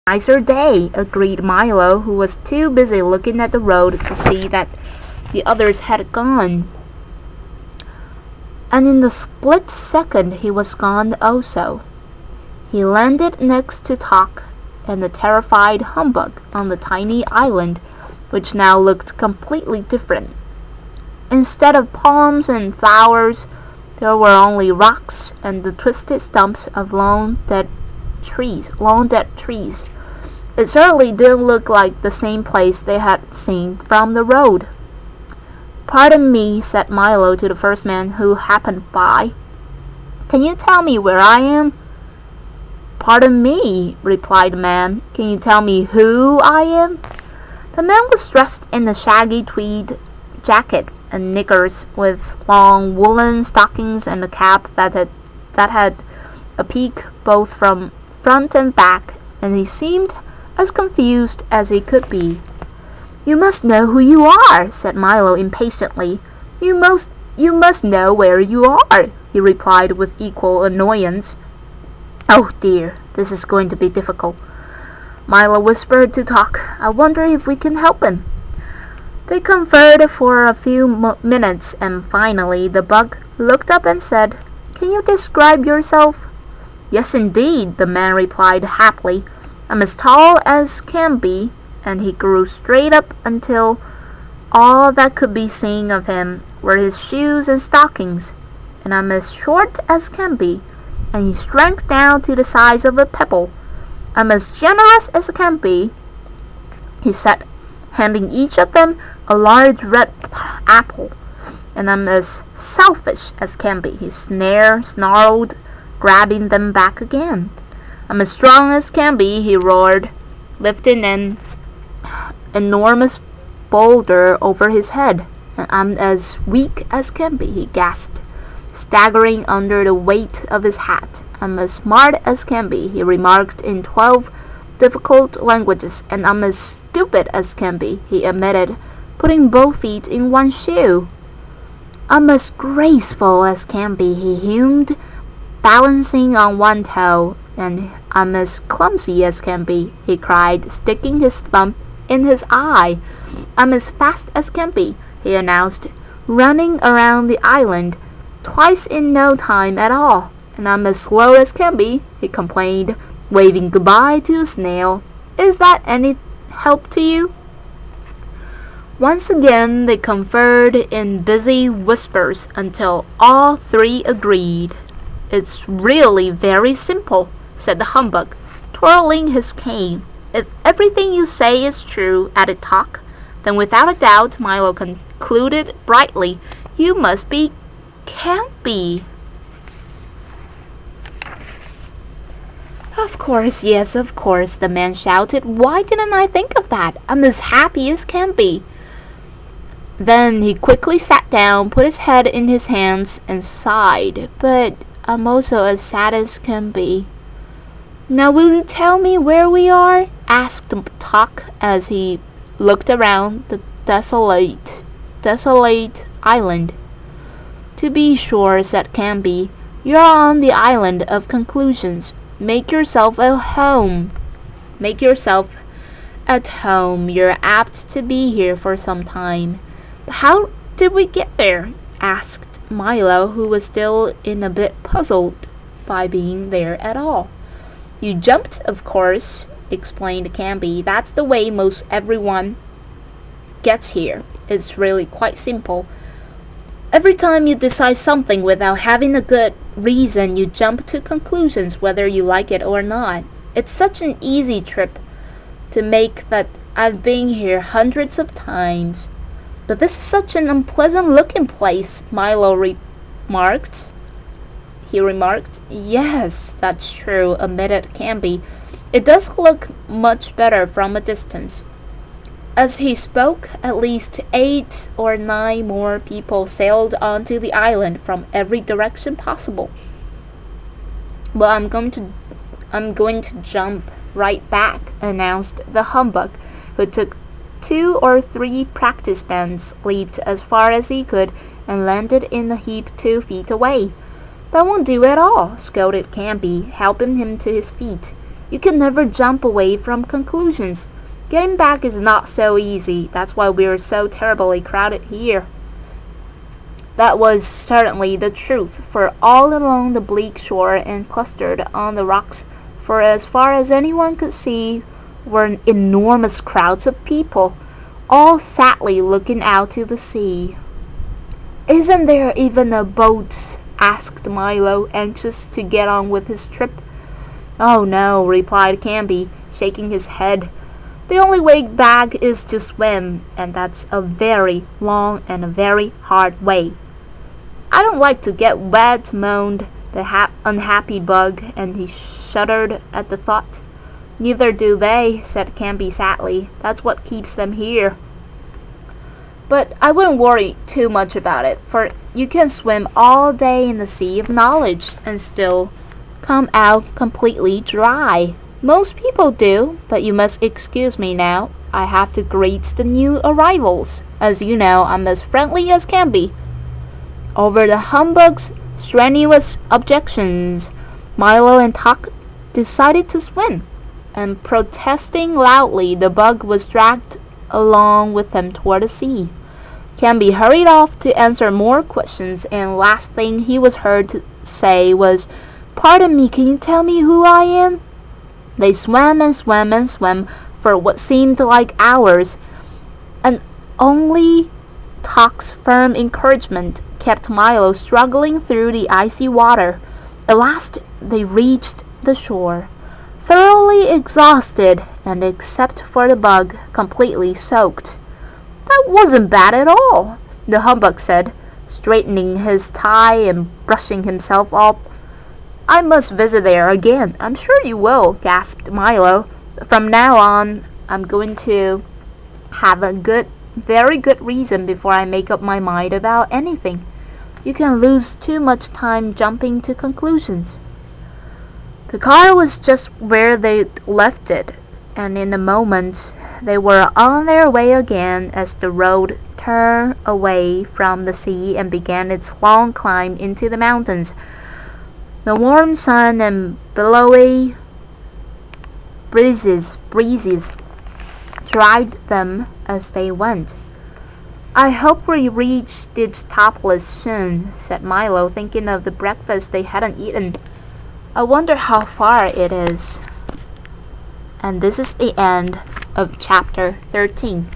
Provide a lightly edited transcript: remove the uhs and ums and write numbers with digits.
Nicer day, agreed Milo, who was too busy looking at the road to see that the others had gone. And in the split second he was gone also. He landed next to Talk and the terrified humbug on the tiny island, which now looked completely different. Instead of palms and flowers, there were only rocks and the twisted stumps of long dead trees. It certainly didn't look like the same place they had seen from the road. "Pardon me," said Milo to the first man who happened by. "Can you tell me where I am?" "Pardon me," replied the man. "Can you tell me who I am?" The man was dressed in a shaggy tweed jacket and knickers with long woolen stockings and a cap that had a peak both from front and back, and he seemed as confused as he could be. "You must know who you are," said Milo impatiently. You must know where you are," he replied with equal annoyance. "Oh dear, this is going to be difficult," Milo whispered to Talk. "I wonder if we can help him." They conferred for a few minutes, and finally the bug looked up and said, "Can you describe yourself?" "Yes, indeed," the man replied happily. "I'm as tall as can be," and he grew straight up until all that could be seen of him were his shoes and stockings. "And I'm as short as can be," and he shrank down to the size of a pebble. "I'm as generous as can be," he said, handing each of them a large red apple. "And I'm as selfish as can be," he snarled, grabbing them back again. "I'm as strong as can be," he roared, lifting an enormous boulder over his head. "And I'm as weak as can be," he gasped, staggering under the weight of his hat. "I'm as smart as can be," he remarked in 12 difficult languages. "And I'm as stupid as can be," he admitted, putting both feet in one shoe. "I'm as graceful as can be," he hummed, balancing on one toe. "And I'm as clumsy as can be," he cried, sticking his thumb in his eye. "I'm as fast as can be," he announced, running around the island twice in no time at all. "And I'm as slow as can be," he complained, waving goodbye to the snail. "Is that any help to you?" Once again they conferred in busy whispers until all three agreed. "It's really very simple," said the humbug, twirling his cane. "If everything you say is true," added Talk, "then without a doubt," Milo concluded brightly, "you must be campy." "Of course, yes, of course," the man shouted. "Why didn't I think of that? I'm as happy as can be." Then he quickly sat down, put his head in his hands, and sighed. "But I'm also as sad as can be." "Now will you tell me where we are?" asked Talk as he looked around the desolate island. "To be sure," said Canby. "You're on the island of conclusions. Make yourself at home. You're apt to be here for some time." "How did we get there?" asked Milo, who was still a bit puzzled by being there at all. "You jumped, of course," explained Canby. "That's the way most everyone gets here. It's really quite simple. Every time you decide something without having a good reason, you jump to conclusions whether you like it or not. It's such an easy trip to make that I've been here hundreds of times." "But this is such an unpleasant looking place," Milo remarked. "Yes, that's true," admitted Canby. "It does look much better from a distance." As he spoke, at least 8 or 9 more people sailed onto the island from every direction possible. "Well, I'm going to jump right back," announced the humbug, who took 2 or 3 practice bends, leaped as far as he could, and landed in a heap 2 feet away. "That won't do at all," scolded Canby, helping him to his feet. You can never jump away from conclusions. Getting back is not so easy. That's why we're so terribly crowded here. That was certainly the truth, for all along the bleak shore and clustered on the rocks, for as far as anyone could see, were enormous crowds of people, all sadly looking out to the sea. "Isn't there even a boat?" asked Milo, anxious to get on with his trip. "Oh no," replied Canby, shaking his head. "The only way back is to swim, and that's a very long and a very hard way." "I don't like to get wet," moaned the unhappy Bug, and he shuddered at the thought. "Neither do they," said Canby sadly. "That's what keeps them here." "But I wouldn't worry too much about it, for you can swim all day in the sea of knowledge and still come out completely dry. Most people do, but you must excuse me now. I have to greet the new arrivals. As you know, I'm as friendly as can be." Over the humbug's strenuous objections, Milo and Tuck decided to swim, and protesting loudly, the Bug was dragged along with them toward the sea. Canby hurried off to answer more questions, and last thing he was heard to say was, "Pardon me, can you tell me who I am?" They swam and swam and swam for what seemed like hours, and only Tuck's firm encouragement kept Milo struggling through the icy water. At last they reached the shore, thoroughly exhausted, and except for the Bug, completely soaked. "That wasn't bad at all," the humbug said, straightening his tie and brushing himself up. "I must visit there again." "I'm sure you will," gasped Milo. "From now on, I'm going to have a very good reason before I make up my mind about anything. You can lose too much time jumping to conclusions." The car was just where they left it, and in a moment they were on their way again as the road turned away from the sea and began its long climb into the mountains. The warm sun and billowy breezes dried them as they went. "I hope we reach Digitopolis soon," said Milo, thinking of the breakfast they hadn't eaten. "I wonder how far it is." And this is the end of chapter 13.